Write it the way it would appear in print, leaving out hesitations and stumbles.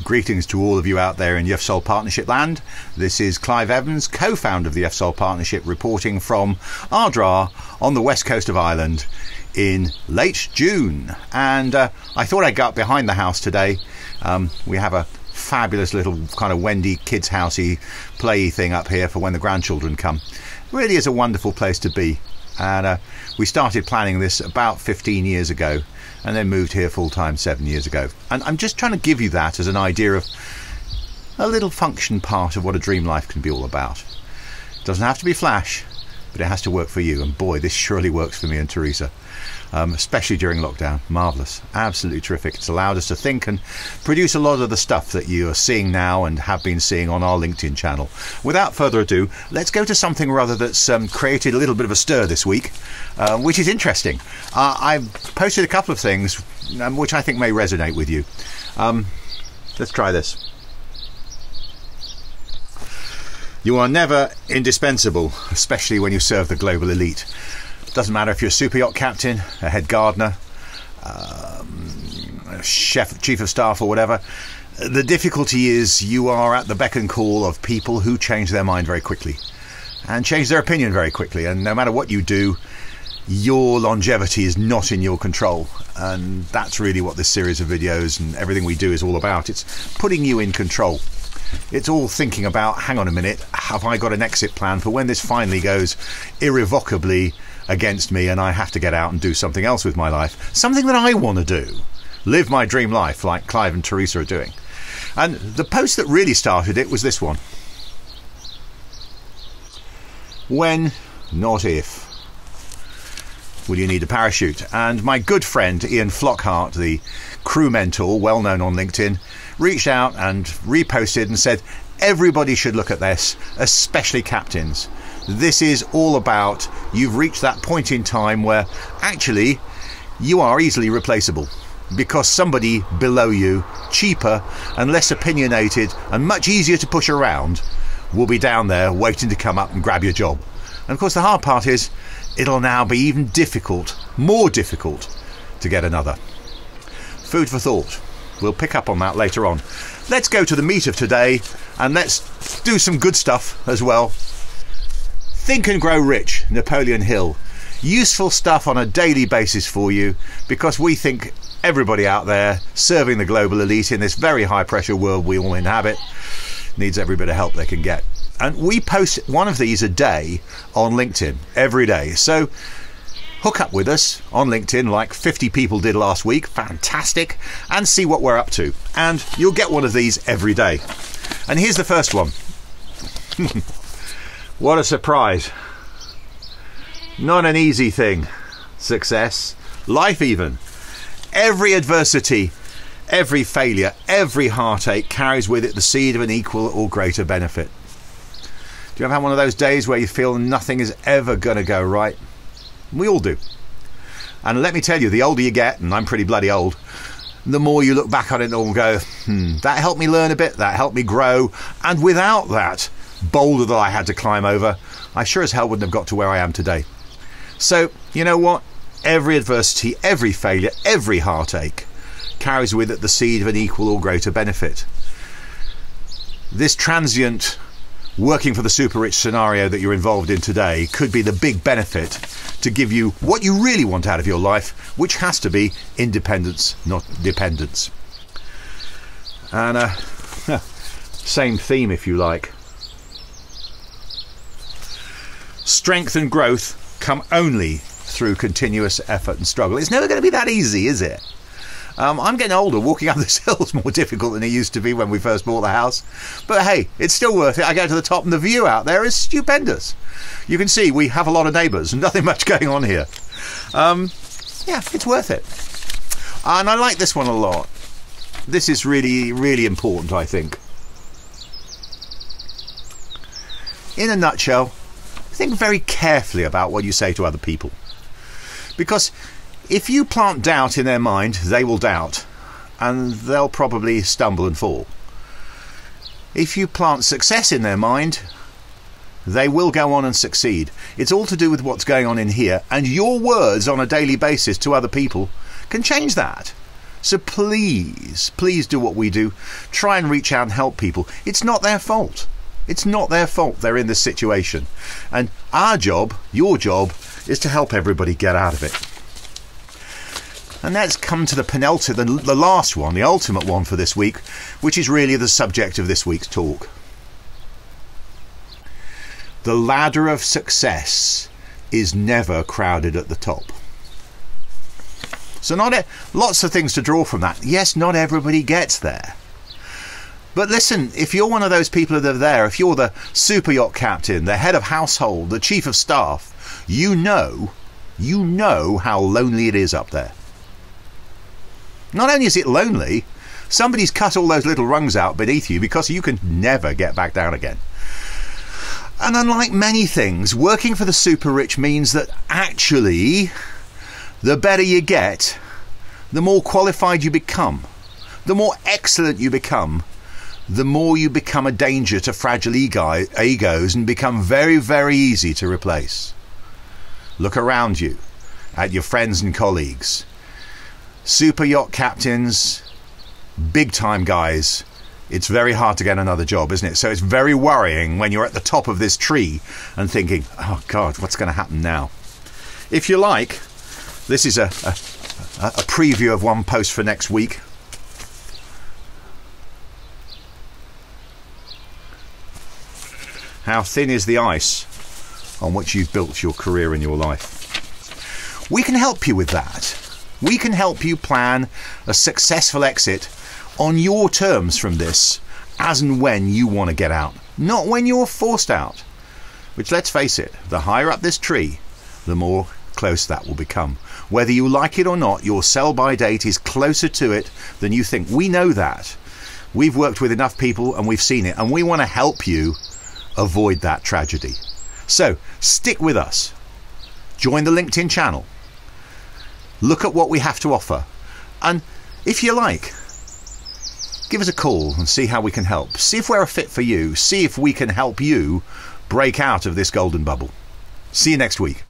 Greetings to all of you out there in the FSOL Partnership land. This is Clive Evans, co-founder of the FSOL Partnership, reporting from Ardra on the west coast of Ireland in late June. And I thought I'd go up behind the house today. We have a fabulous little kind of Wendy kids housey play thing up here for when the grandchildren come. It really is a wonderful place to be. And we started planning this about 15 years ago and then moved here full-time 7 years ago. And I'm just trying to give you that as an idea of a little function part of what a dream life can be all about. It doesn't have to be flash, but it has to work for you. And boy, this surely works for me and Teresa, especially during lockdown. Marvellous, absolutely terrific. It's allowed us to think and produce a lot of the stuff that you are seeing now and have been seeing on our LinkedIn channel. Without further ado, let's go to something rather that's created a little bit of a stir this week, which is interesting. I've posted a couple of things which I think may resonate with you. Let's try this. You are never indispensable, especially when you serve the global elite. Doesn't matter if you're a superyacht captain, a head gardener, a chef, chief of staff or whatever. The difficulty is you are at the beck and call of people who change their mind very quickly and change their opinion very quickly. And no matter what you do, your longevity is not in your control. And that's really what this series of videos and everything we do is all about. It's putting you in control. It's all thinking about, hang on a minute, have I got an exit plan for when this finally goes irrevocably against me and I have to get out and do something else with my life, something that I want to do, live my dream life like Clive and Teresa are doing. And the post that really started it was this one. When, not if, will you need a parachute? And my good friend Ian Flockhart, the crew mentor, well known on LinkedIn, reached out and reposted and said everybody should look at this, especially captains. This is all about, you've reached that point in time where actually you are easily replaceable because somebody below you, cheaper and less opinionated and much easier to push around, will be down there waiting to come up and grab your job. And of course the hard part is it'll now be even difficult, more difficult, to get another. Food for thought. We'll pick up on that later on. Let's go to the meat of today and let's do some good stuff as well. Think and Grow Rich, Napoleon Hill. Useful stuff on a daily basis for you because we think everybody out there serving the global elite in this very high pressure world we all inhabit needs every bit of help they can get. And we post one of these a day on LinkedIn every day. So hook up with us on LinkedIn like 50 people did last week. Fantastic. And see what we're up to. And you'll get one of these every day. And here's the first one. What a surprise. Not an easy thing. Success. Life even. Every adversity, every failure, every heartache carries with it the seed of an equal or greater benefit. Do you ever have one of those days where you feel nothing is ever going to go right? We all do. And let me tell you, the older you get, and I'm pretty bloody old, the more you look back on it and go, that helped me learn a bit, that helped me grow, and without that boulder that I had to climb over, I sure as hell wouldn't have got to where I am today. So, you know what? Every adversity, every failure, every heartache carries with it the seed of an equal or greater benefit. This transient working for the super rich scenario that you're involved in today could be the big benefit to give you what you really want out of your life, which has to be independence, not dependence. And same theme if you like. Strength and growth come only through continuous effort and struggle. It's never going to be that easy, is it? I'm getting older. Walking up this hill is more difficult than it used to be when we first bought the house. But hey, it's still worth it. I go to the top and the view out there is stupendous. You can see we have a lot of neighbours and nothing much going on here. Yeah, it's worth it. And I like this one a lot. This is really, really important, I think. In a nutshell, think very carefully about what you say to other people. Because if you plant doubt in their mind, they will doubt, and they'll probably stumble and fall. If you plant success in their mind, they will go on and succeed. It's all to do with what's going on in here, and your words on a daily basis to other people can change that. So please, please do what we do. Try and reach out and help people. It's not their fault. It's not their fault they're in this situation. And our job, your job, is to help everybody get out of it. And let's come to the penultimate, the last one, the ultimate one for this week, which is really the subject of this week's talk. The ladder of success is never crowded at the top. So lots of things to draw from that. Yes, not everybody gets there. But listen, if you're one of those people that are there, if you're the super yacht captain, the head of household, the chief of staff, you know how lonely it is up there. Not only is it lonely, somebody's cut all those little rungs out beneath you because you can never get back down again. And unlike many things, working for the super rich means that actually, the better you get, the more qualified you become, the more excellent you become, the more you become a danger to fragile egos and become very, very easy to replace. Look around you at your friends and colleagues. Super yacht captains, big time guys. It's very hard to get another job, isn't it? So it's very worrying when you're at the top of this tree and thinking, oh God, what's going to happen now? If you like, this is a preview of one post for next week. How thin is the ice on which you've built your career and your life? We can help you with that. We can help you plan a successful exit on your terms from this, as and when you want to get out, not when you're forced out. Which, let's face it, the higher up this tree, the more close that will become. Whether you like it or not, your sell-by date is closer to it than you think. We know that. We've worked with enough people and we've seen it, and we want to help you avoid that tragedy. So stick with us. Join the LinkedIn channel. Look at what we have to offer. And if you like, give us a call and see how we can help. See if we're a fit for you. See if we can help you break out of this golden bubble. See you next week.